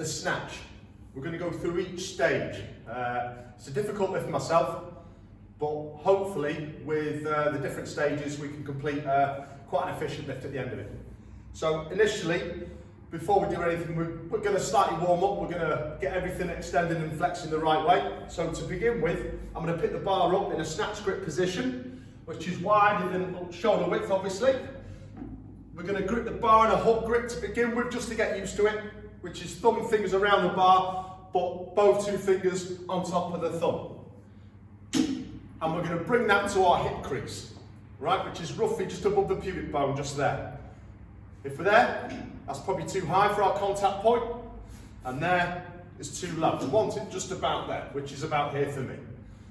the snatch. We're going to go through each stage. It's a difficult lift myself, but hopefully with the different stages we can complete quite an efficient lift at the end of it. So initially, before we do anything, we're going to slightly warm up. We're going to get everything extended and flexing the right way. So to begin with, I'm going to pick the bar up in a snatch grip position, which is wider than shoulder width, obviously. We're going to grip the bar in a hug grip to begin with, just to get used to it, which is thumb and fingers around the bar, but both two fingers on top of the thumb. And we're going to bring that to our hip crease, right, which is roughly just above the pubic bone, just there. If we're there, that's probably too high for our contact point, and there is too low. We want it just about there, which is about here for me.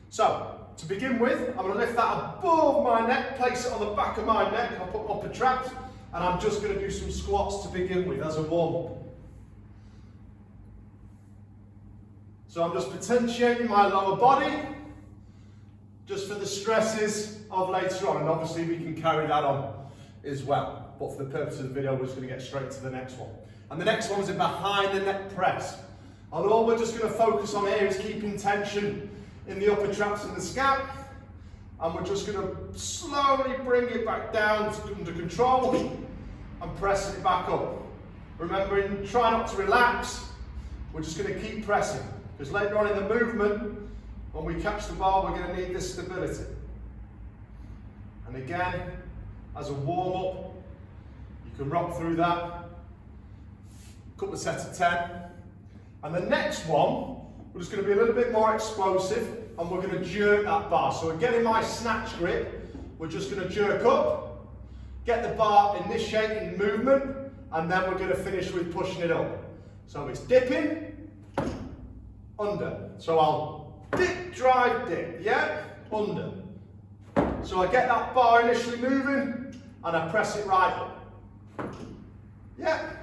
So, to begin with, I'm going to lift that above my neck, place it on the back of my neck, I'll put upper traps, and I'm just going to do some squats to begin with as a warm-up. So I'm just potentiating my lower body, just for the stresses of later on, and obviously we can carry that on as well. But for the purpose of the video, we're just going to get straight to the next one. And the next one is a behind the neck press. And all we're just going to focus on here is keeping tension in the upper traps and the scap. And we're just going to slowly bring it back down under control and pressing it back up. Remembering, try not to relax. We're just going to keep pressing. Because later on in the movement, when we catch the bar, we're going to need this stability. And again, as a warm-up, you can rock through that, a couple of sets of 10. And the next one, we're just going to be a little bit more explosive, and we're going to jerk that bar. So again, in my snatch grip, we're just going to jerk up, get the bar initiating movement, and then we're going to finish with pushing it up. So it's dipping, under. So I'll dip, drive, dip, yeah? Under. So I get that bar initially moving, and I press it right up. Yeah.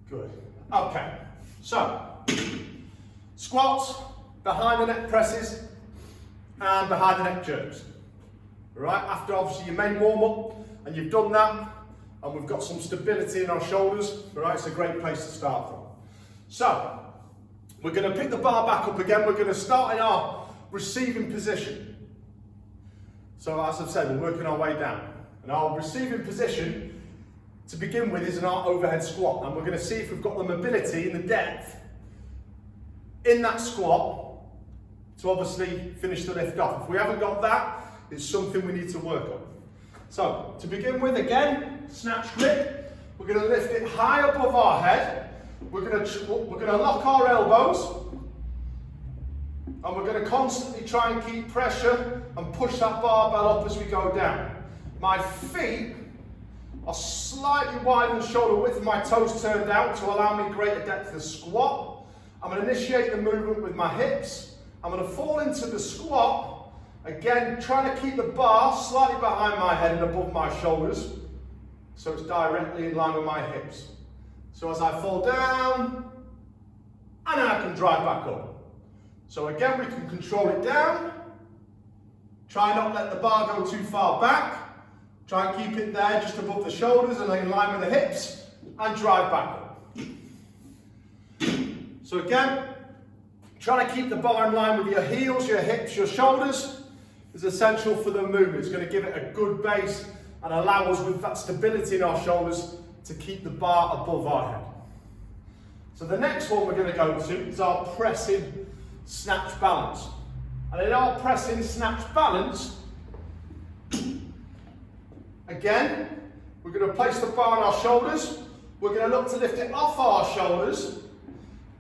Good. Okay. So, squats, behind the neck presses, and behind the neck jerks. Right? After obviously your main warm up, and you've done that, and we've got some stability in our shoulders. Right? It's a great place to start from. So, we're going to pick the bar back up again. We're going to start in our receiving position. So as I've said, we're working our way down. And our receiving position, to begin with, is in our overhead squat. And we're going to see if we've got the mobility and the depth in that squat to obviously finish the lift off. If we haven't got that, it's something we need to work on. So, to begin with, again, snatch grip. We're going to lift it high above our head. We're going to lock our elbows. And we're going to constantly try and keep pressure and push that barbell up as we go down. My feet are slightly wider than shoulder width, and my toes turned out to allow me greater depth of squat. I'm going to initiate the movement with my hips. I'm going to fall into the squat, again trying to keep the bar slightly behind my head and above my shoulders, so it's directly in line with my hips. So as I fall down, and then I can drive back up. So again, we can control it down. Try not let the bar go too far back. Try and keep it there just above the shoulders and in line with the hips, and drive back up. So again, trying to keep the bar in line with your heels, your hips, your shoulders is essential for the movement. It's going to give it a good base and allow us, with that stability in our shoulders, to keep the bar above our head. So the next one we're going to go to is our pressing snatch balance. And in our pressing snatch balance, again, we're going to place the bar on our shoulders. We're going to look to lift it off our shoulders,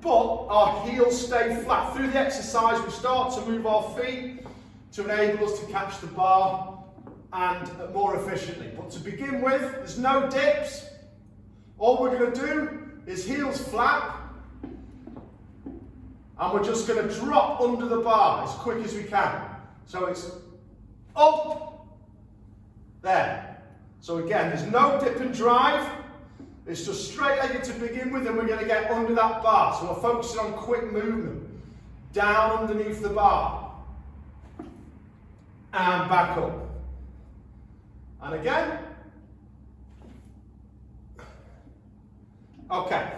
but our heels stay flat. Through the exercise, we start to move our feet to enable us to catch the bar and more efficiently. But to begin with, there's no dips. All we're going to do is heels flat, and we're just going to drop under the bar as quick as we can. So it's up, there. So again, there's no dip and drive. It's just straight legged to begin with, and we're going to get under that bar. So we're focusing on quick movement. Down underneath the bar. And back up. And again. Okay.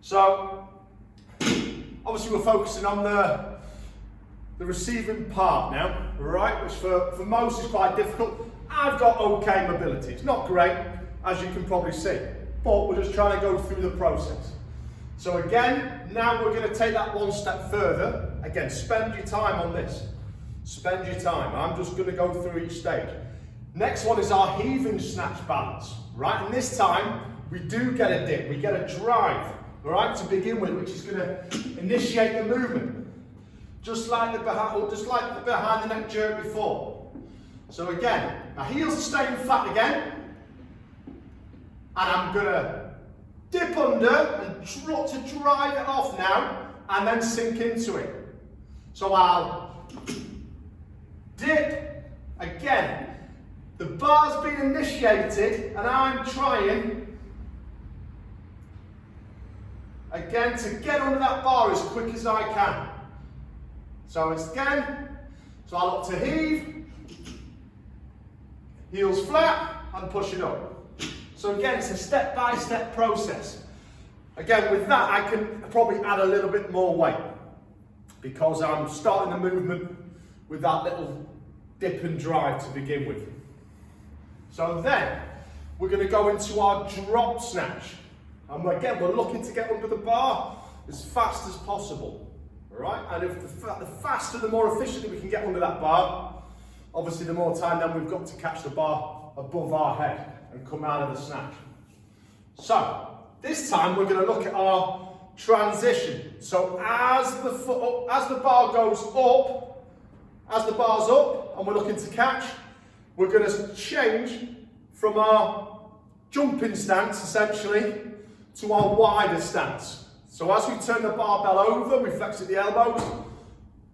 So, obviously we're focusing on the receiving part now, right, which for most is quite difficult. I've got okay mobility. It's not great, as you can probably see, but we're just trying to go through the process. So again, now we're going to take that one step further. Again, spend your time on this. Spend your time. I'm just going to go through each stage. Next one is our heaving snatch balance, right? And this time, we do get a dip, we get a drive, all right, to begin with, which is going to initiate the movement. Just like the behind the neck jerk before. So again, my heels are staying flat again, and I'm going to dip under and try to drive it off now, and then sink into it. So I'll dip again. The bar's been initiated, and I'm trying again to get under that bar as quick as I can. So it's again, so I look to heave, heels flat, and push it up. So again, it's a step-by-step process. Again, with that, I can probably add a little bit more weight because I'm starting the movement with that little dip and drive to begin with. So then, we're going to go into our drop snatch. And again, we're looking to get under the bar as fast as possible. All right? And if the faster, the more efficiently we can get under that bar, obviously the more time then we've got to catch the bar above our head and come out of the snatch. So, this time we're going to look at our transition. So as the bar goes up, as the bar's up and we're looking to catch, we're going to change from our jumping stance essentially to our wider stance. So as we turn the barbell over, we flex at the elbows,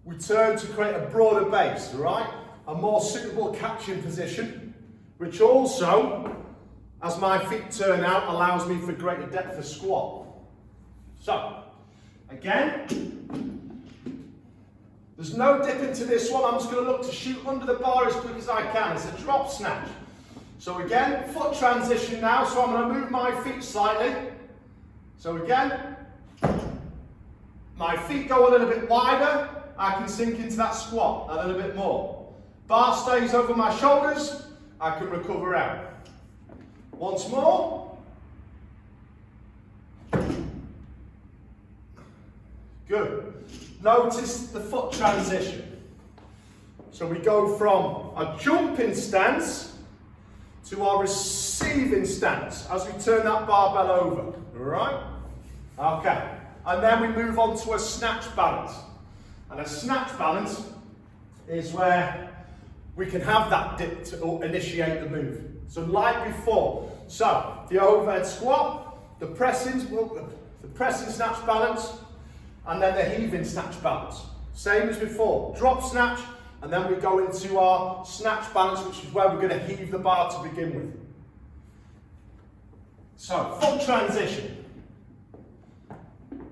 we turn to create a broader base, right? A more suitable catching position, which also, as my feet turn out, allows me for greater depth of squat. So, again, there's no dip into this one. I'm just going to look to shoot under the bar as quick as I can. It's a drop snatch. So again, foot transition now. So I'm going to move my feet slightly. So again, my feet go a little bit wider. I can sink into that squat a little bit more. Bar stays over my shoulders. I can recover out. Once more. Good. Notice the foot transition. So we go from a jumping stance to our receiving stance as we turn that barbell over. All right? Okay. And then we move on to a snatch balance. And a snatch balance is where we can have that dip to initiate the move. So like before. So the overhead squat, the pressing snatch balance, and then the heaving snatch balance. Same as before, drop snatch, and then we go into our snatch balance, which is where we're going to heave the bar to begin with. So, foot transition.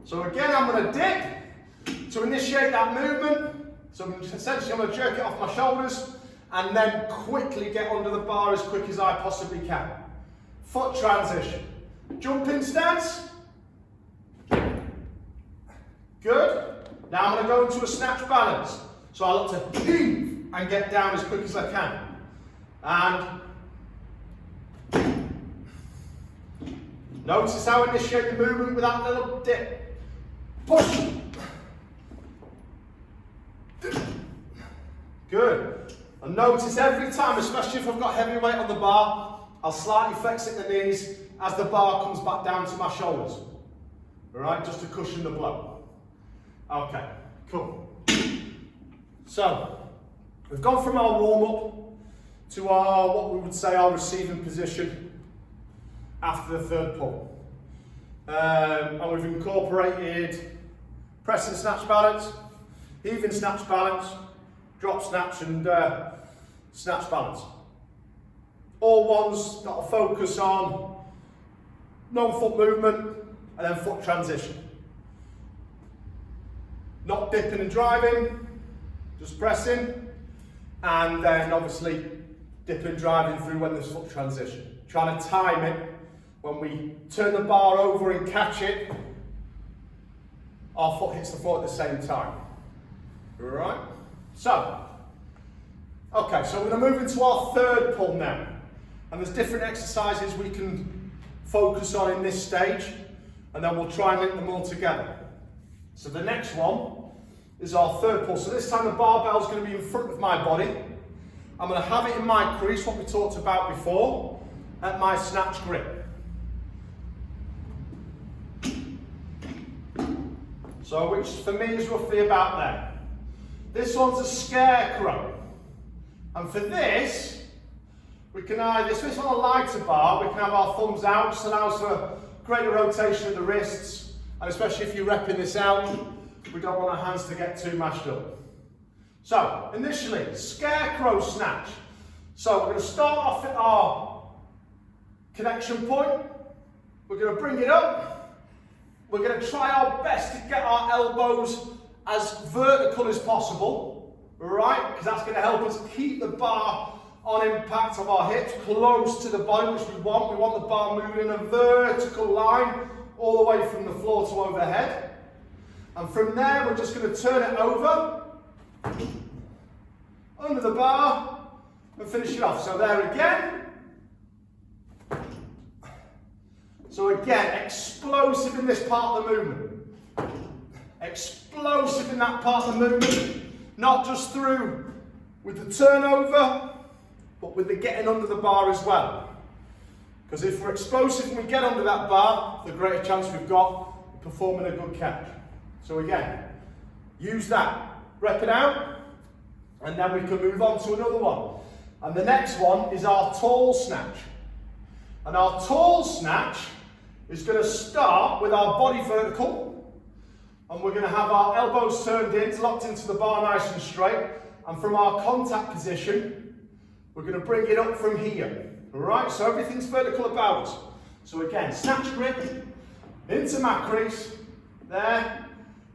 So again, I'm going to dip to initiate that movement. So essentially I'm going to jerk it off my shoulders, and then quickly get under the bar as quick as I possibly can. Foot transition. Jumping stance. Good. Now I'm going to go into a snatch balance. So I look to heave and get down as quick as I can. And notice how I initiate the movement with that little dip. Push. Good. And notice every time, especially if I've got heavy weight on the bar, I'll slightly flex at the knees as the bar comes back down to my shoulders. Alright, just to cushion the blow. Okay, cool. So, we've gone from our warm-up to our, what we would say, our receiving position after the third pull. And we've incorporated press and snatch balance, heaving snatch balance, drop snatch and snatch balance. All ones that will focus on non-foot movement and then foot transition. Not dipping and driving, just pressing, and then obviously dipping and driving through when there's foot transition. Trying to time it. When we turn the bar over and catch it, our foot hits the floor at the same time. Alright? So, okay, so we're going to move into our third pull now. And there's different exercises we can focus on in this stage, and then we'll try and link them all together. So the next one is our third pull. So this time the barbell's going to be in front of my body. I'm going to have it in my crease, what we talked about before, at my snatch grip. So which for me is roughly about there. This one's a scarecrow. And for this, we can either, if it's on a lighter bar, we can have our thumbs out, just allows for greater rotation of the wrists, and especially if you're repping this out, we don't want our hands to get too mashed up. So, initially, scarecrow snatch. So we're going to start off at our connection point. We're going to bring it up. We're going to try our best to get our elbows as vertical as possible, right? Because that's going to help us keep the bar on impact of our hips, close to the body, which we want. We want the bar moving in a vertical line all the way from the floor to overhead. And from there, we're just going to turn it over, under the bar, and finish it off. So there again. So again, explosive in this part of the movement. Explosive in that part of the movement. Not just through with the turnover, but with the getting under the bar as well. Because if we're explosive and we get under that bar, the greater chance we've got of performing a good catch. So again, use that, rep it out, and then we can move on to another one. And the next one is our tall snatch. And our tall snatch is going to start with our body vertical, and we're going to have our elbows turned in, locked into the bar nice and straight, and from our contact position, we're going to bring it up from here. Alright, so everything's vertical about us. So again, snatch grip, into my crease, there,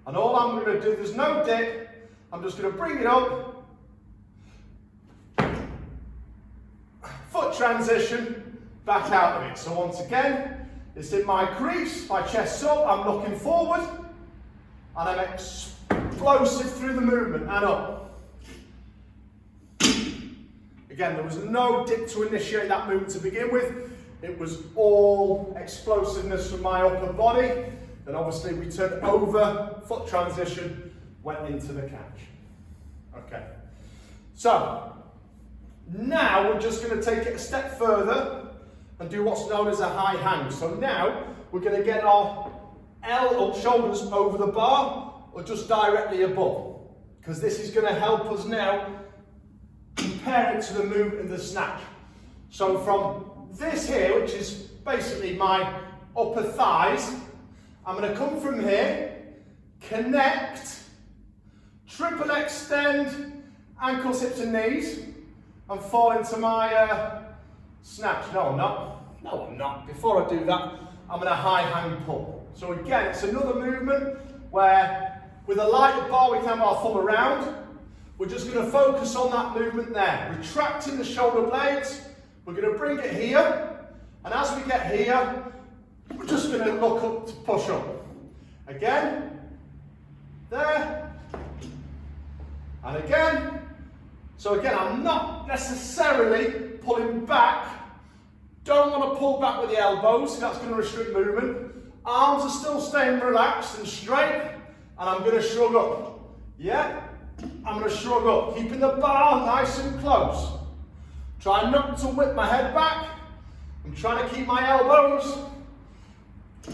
and all I'm going to do, there's no dip, I'm just going to bring it up, foot transition, back out of it. So once again, it's in my crease, my chest's up, I'm looking forward, and I'm explosive through the movement, and up. Again, there was no dip to initiate that movement to begin with. It was all explosiveness from my upper body. Then obviously we turned over, foot transition, went into the catch. Okay. So, now we're just going to take it a step further and do what's known as a high hang. So now we're going to get our shoulders over the bar or just directly above, because this is going to help us now compare it to the movement of the snatch. So from this here, which is basically my upper thighs, I'm going to come from here, connect, triple extend, ankles, hips and knees, and fall into my snatch. No, I'm not. No, I'm not. Before I do that, I'm going to high hang pull. So again, it's another movement where with a lighter bar, we can have our thumb around. We're just going to focus on that movement there. Retracting the shoulder blades. We're going to bring it here. And as we get here, we're just going to look up to push up. Again. There. And again. So again, I'm not necessarily pulling back. Don't want to pull back with the elbows, that's going to restrict movement. Arms are still staying relaxed and straight, and I'm going to shrug up. Yeah, I'm going to shrug up, keeping the bar nice and close. Try not to whip my head back. I'm trying to keep my elbows,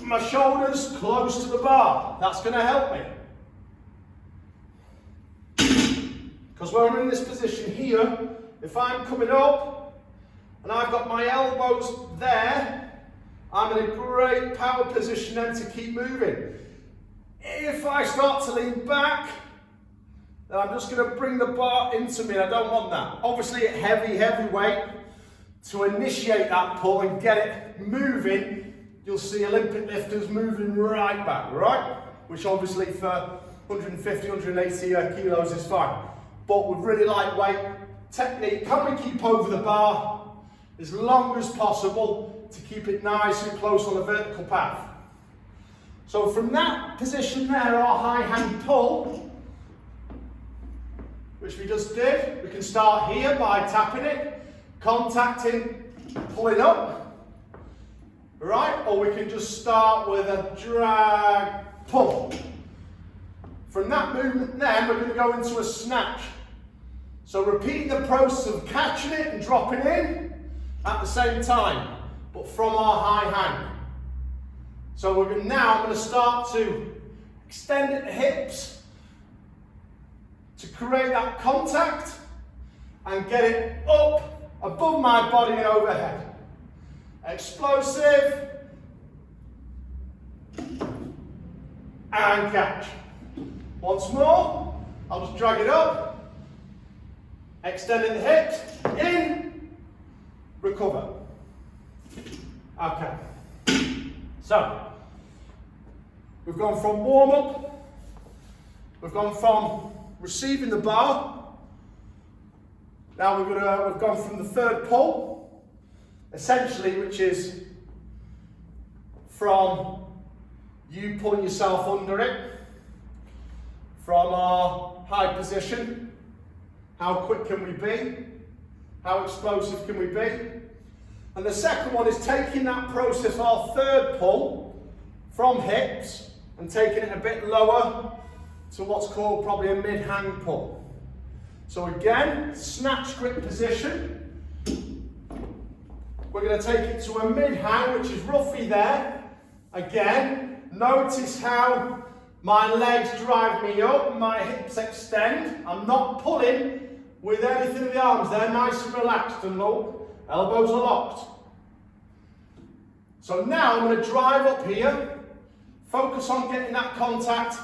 my shoulders close to the bar. That's going to help me. Because when I'm in this position here, if I'm coming up and I've got my elbows there, I'm in a great power position then to keep moving. If I start to lean back, then I'm just going to bring the bar into me, and I don't want that. Obviously, at heavy weight, to initiate that pull and get it moving, you'll see Olympic lifters moving right back, right? Which obviously for 150, 180 kilos is fine. But with really lightweight, technique. Can we keep over the bar as long as possible to keep it nice and close on the vertical path? So from that position there, our high hand pull, which we just did, we can start here by tapping it, contacting, pulling up, right? Or we can just start with a drag, pull. From that movement then, we're going to go into a snatch. So repeating the process of catching it and dropping in at the same time, but from our high hand. So I'm going to start to extend at the hips to create that contact and get it up above my body and overhead. Explosive and catch. Once more, I'll just drag it up, extending the hips, in, recover. Okay. So, we've gone from warm up, we've gone from receiving the bar, now we've gone from the third pull, essentially, which is from you pulling yourself under it, from our high position. How quick can we be? How explosive can we be? And the second one is taking that process, our third pull, from hips and taking it a bit lower to what's called probably a mid-hang pull. So again, snatch grip position. We're going to take it to a mid-hang, which is roughly there. Again, notice how my legs drive me up, my hips extend. I'm not pulling with anything in the arms. They're nice and relaxed and low. Elbows are locked. So now I'm going to drive up here, focus on getting that contact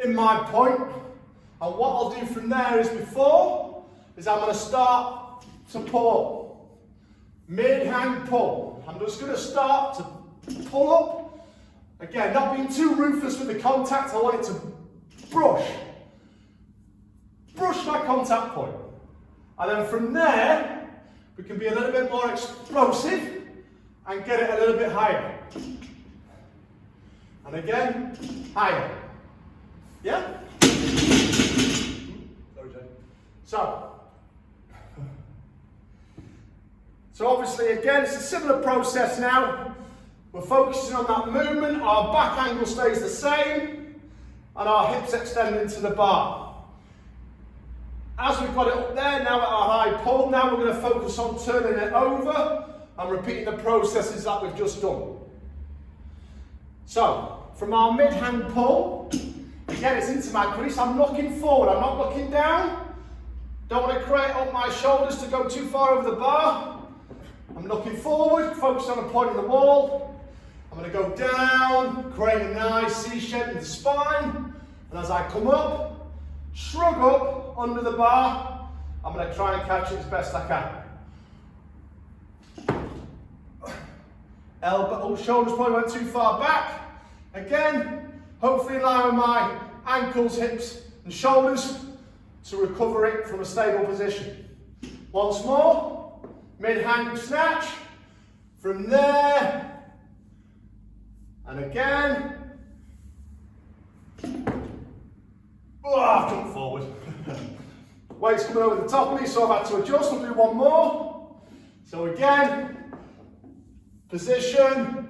in my point. And what I'll do from there is I'm going to start to pull. Mid-hang pull. I'm just going to start to pull up. Again, not being too ruthless with the contact. I want it to brush my contact point. And then from there, we can be a little bit more explosive and get it a little bit higher. And again, higher. Yeah? So obviously again, it's a similar process now. We're focusing on that movement, our back angle stays the same, and our hips extend into the bar. As we've got it up there, now at our high pull, now we're going to focus on turning it over and repeating the processes that we've just done. So, from our mid-hang pull, again it's into my crease, I'm looking forward, I'm not looking down. Don't want to create up my shoulders to go too far over the bar. I'm looking forward, focus on a point in the wall. I'm going to go down, create a nice C shape in the spine, and as I come up, shrug up under the bar, I'm going to try and catch it as best I can. Elbow, shoulders probably went too far back. Again, hopefully in line with my ankles, hips and shoulders to recover it from a stable position. Once more, mid-hang snatch, from there, and again. Oh, I've jumped forward. Weight's coming over the top of me, so I've had to adjust. We'll do one more. So again, position.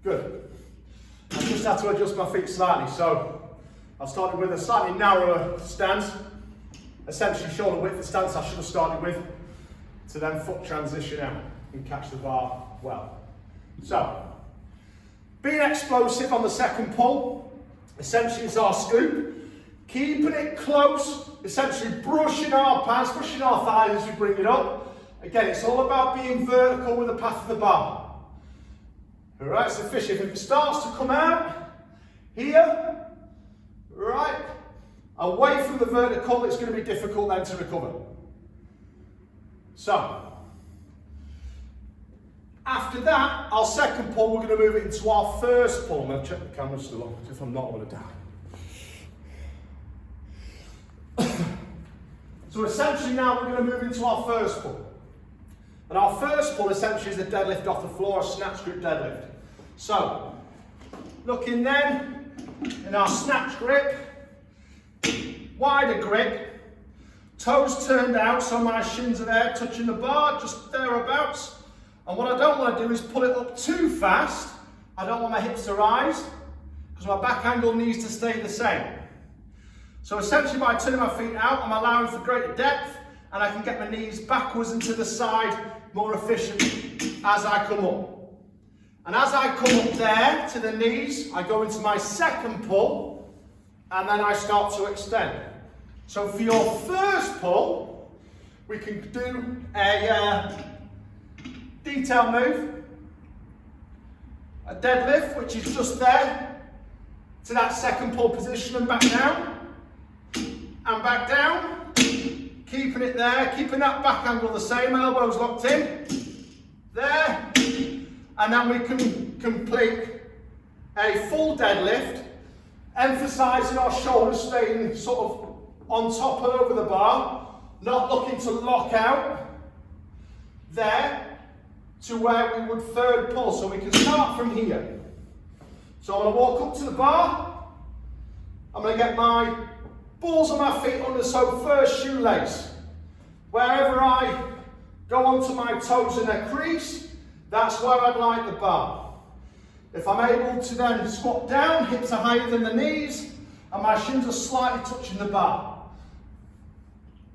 Good. I just had to adjust my feet slightly, so I've started with a slightly narrower stance, essentially shoulder width stance I should have started with, to then foot transition out and catch the bar well. So, being explosive on the second pull, essentially is our scoop. Keeping it close, essentially brushing our pants, brushing our thighs as we bring it up. Again, it's all about being vertical with the path of the bar. Alright, so fish, if it starts to come out here, right, away from the vertical, it's going to be difficult then to recover. So, after that, our second pull, we're going to move it into our first pull. I'm going to check the camera still on, if I'm not, I'm going to die. So essentially now we're going to move into our first pull. And our first pull essentially is the deadlift off the floor, a snatch grip deadlift. So, looking then, in our snatch grip, wider grip, toes turned out so my shins are there touching the bar, just thereabouts. And what I don't want to do is pull it up too fast. I don't want my hips to rise, because my back angle needs to stay the same. So essentially by turning my feet out, I'm allowing for greater depth, and I can get my knees backwards and to the side more efficiently as I come up. And as I come up there to the knees, I go into my second pull, and then I start to extend. So for your first pull, we can do a detail move, a deadlift, which is just there to that second pull position and back down, and back down, keeping it there, keeping that back angle the same, elbows locked in, there, and then we can complete a full deadlift, emphasising our shoulders staying sort of on top and over the bar, not looking to lock out, there, to where we would third pull. So we can start from here. So I'm going to walk up to the bar, I'm going to get my balls of my feet under, so first shoelace. Wherever I go onto my toes in a crease, that's where I'd like the bar. If I'm able to then squat down, hips are higher than the knees, and my shins are slightly touching the bar.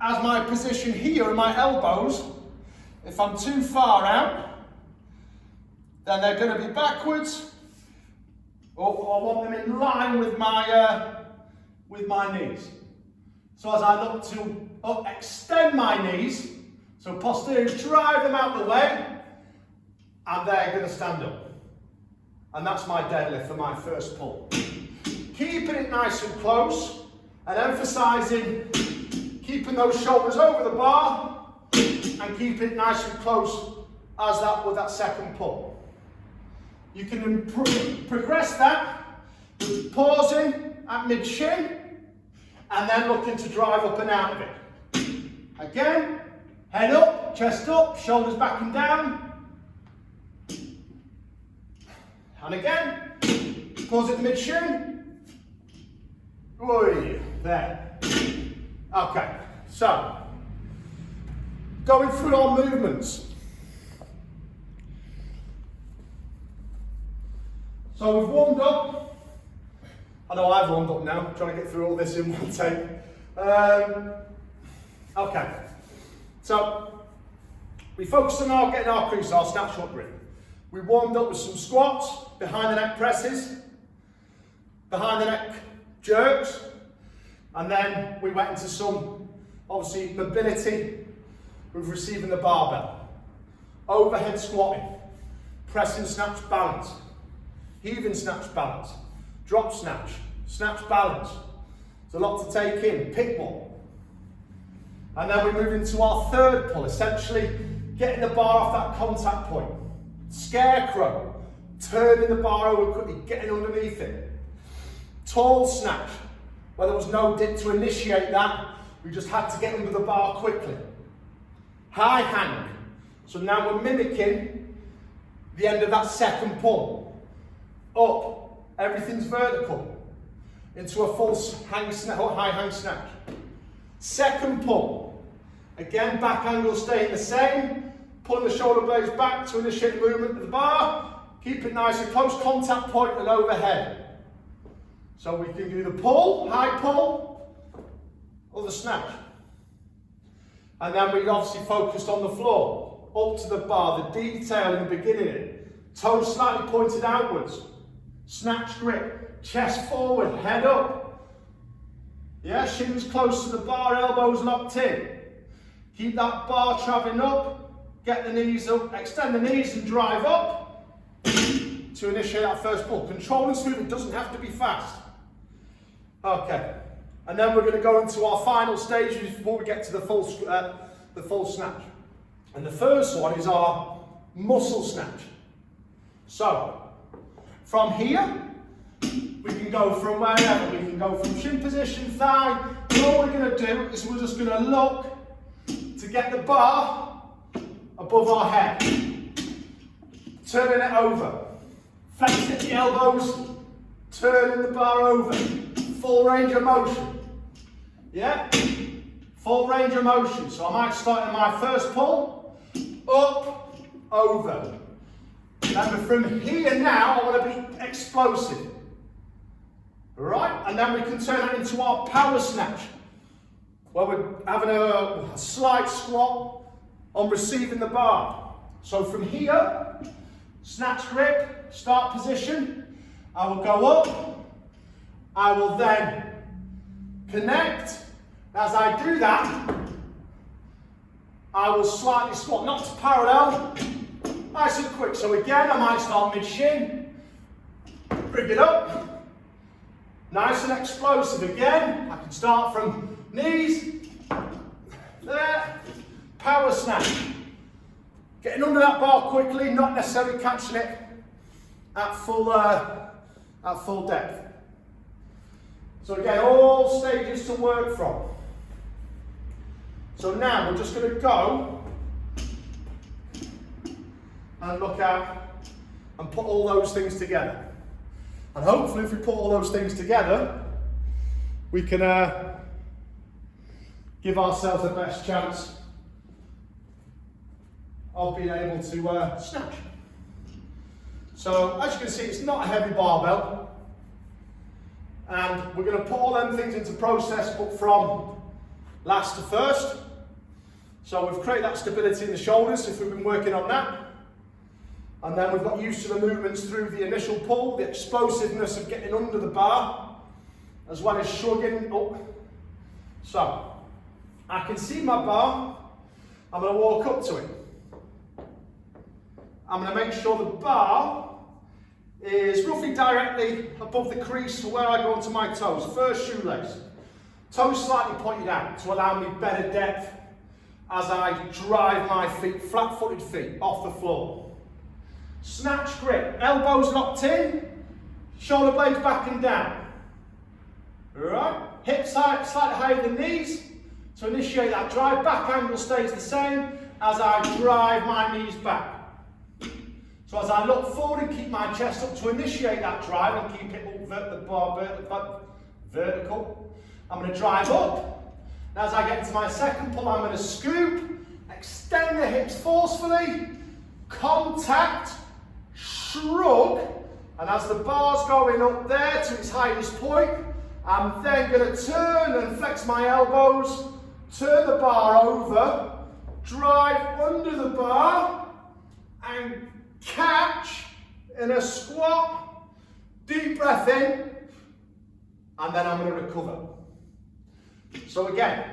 As my position here and my elbows, if I'm too far out, then they're going to be backwards, or I want them in line with my knees. So as I look to extend my knees, so posterior, drive them out the way, and they're going to stand up. And that's my deadlift for my first pull. Keeping it nice and close, and emphasising keeping those shoulders over the bar, and keeping it nice and close as that with that second pull. You can progress that with pausing at mid-shin, and then looking to drive up and out of it. Again, head up, chest up, shoulders back and down. And again, pause at the mid-shin. Oi, there. Okay, so, going through our movements. So we've warmed up. I know I've warmed up now, trying to get through all this in one take. Okay, so we focused on getting our crease, our snatch hook grip. We warmed up with some squats, behind the neck presses, behind the neck jerks, and then we went into some, obviously, mobility with receiving the barbell. Overhead squatting, pressing snatch balance, heaving snatch balance, drop snatch, snatch balance. There's a lot to take in, pick one. And then we move into our third pull, essentially getting the bar off that contact point. Scarecrow, turning the bar over quickly, getting underneath it. Tall snatch, where there was no dip to initiate that, we just had to get under the bar quickly. High hang, so now we're mimicking the end of that second pull. Up, everything's vertical, into a full hang snatch, or high hang snatch. Second pull, again back angle staying the same, pulling the shoulder blades back to initiate the movement of the bar, keep it nice and close, contact point and overhead. So we can do the pull, high pull, or the snatch. And then we obviously focused on the floor, up to the bar, the detail in the beginning, toes slightly pointed outwards, snatch grip, chest forward, head up. Yeah, shins close to the bar, elbows locked in. Keep that bar travelling up, get the knees up, extend the knees and drive up to initiate that first pull. Control and smooth, it doesn't have to be fast. Okay, and then we're going to go into our final stages before we get to the full snatch. And the first one is our muscle snatch. So, from here, we can can go from wherever. We can go from shin position, thigh. And all we're going to do is we're just going to look to get the bar above our head. Turning it over. Flexing the elbows. Turning the bar over. Full range of motion. Yeah? Full range of motion. So I might start in my first pull. Up, over. Remember, from here now, I want to be explosive. Right? And then we can turn it into our power snatch, where we're having a slight squat on receiving the bar. So from here, snatch grip, start position, I will go up, I will then connect. As I do that, I will slightly squat, not to parallel, nice and quick. So again, I might start mid-shin, bring it up, nice and explosive again. I can start from knees, there, power snatch. Getting under that bar quickly, not necessarily catching it at full depth. So again, all stages to work from. So now we're just going to go and look at and put all those things together. And hopefully if we put all those things together, we can give ourselves the best chance of being able to snatch. So as you can see, it's not a heavy barbell. And we're going to put all them things into process, but from last to first. So we've created that stability in the shoulders if we've been working on that. And then we've got used to the movements through the initial pull, the explosiveness of getting under the bar, as well as shrugging up. So, I can see my bar, I'm going to walk up to it. I'm going to make sure the bar is roughly directly above the crease to where I go onto my toes, first shoelace. Toes slightly pointed out to allow me better depth as I drive my feet, flat-footed feet, off the floor. Snatch grip, elbows locked in, shoulder blades back and down. Alright, hips slightly higher than knees. To initiate that drive, back angle stays the same as I drive my knees back. So as I look forward and keep my chest up to initiate that drive and keep it the bar vertical, I'm going to drive up. And as I get into my second pull, I'm going to scoop, extend the hips forcefully, contact, shrug, and as the bar's going up there to its highest point, I'm then going to turn and flex my elbows, turn the bar over, drive under the bar, and catch in a squat, deep breath in, and then I'm going to recover. So again,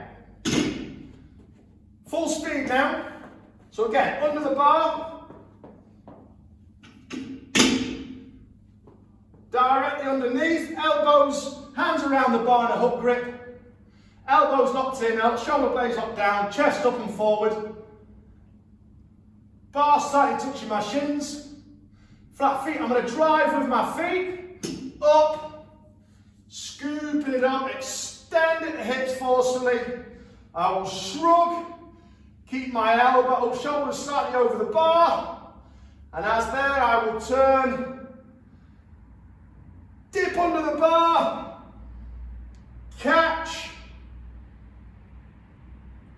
full speed now. So again, under the bar, directly underneath, elbows, hands around the bar in a hook grip, elbows locked in, shoulder blades locked down, chest up and forward, bar slightly touching my shins, flat feet. I'm going to drive with my feet, up, scooping it up, extend the hips forcefully. I will shrug, keep my elbow, shoulders slightly over the bar, and as there I will turn, dip under the bar, catch,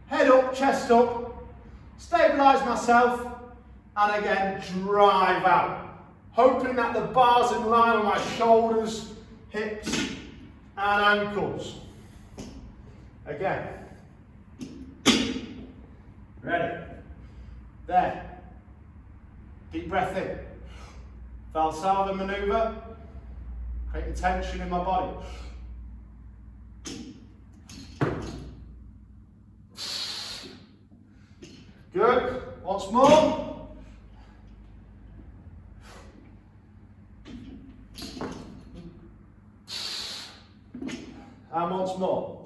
head up, chest up, stabilise myself, and again drive out, hoping that the bar's in line with my shoulders, hips and ankles. Again. Ready. There. Deep breath in. Valsalva maneuver. Creating tension in my body. Good. Once more. And once more.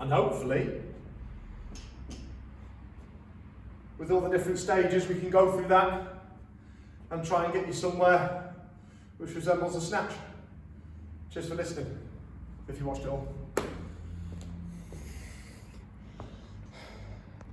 And hopefully, with all the different stages, we can go through that and try and get you somewhere which resembles a snatch. Cheers for listening, if you watched it all.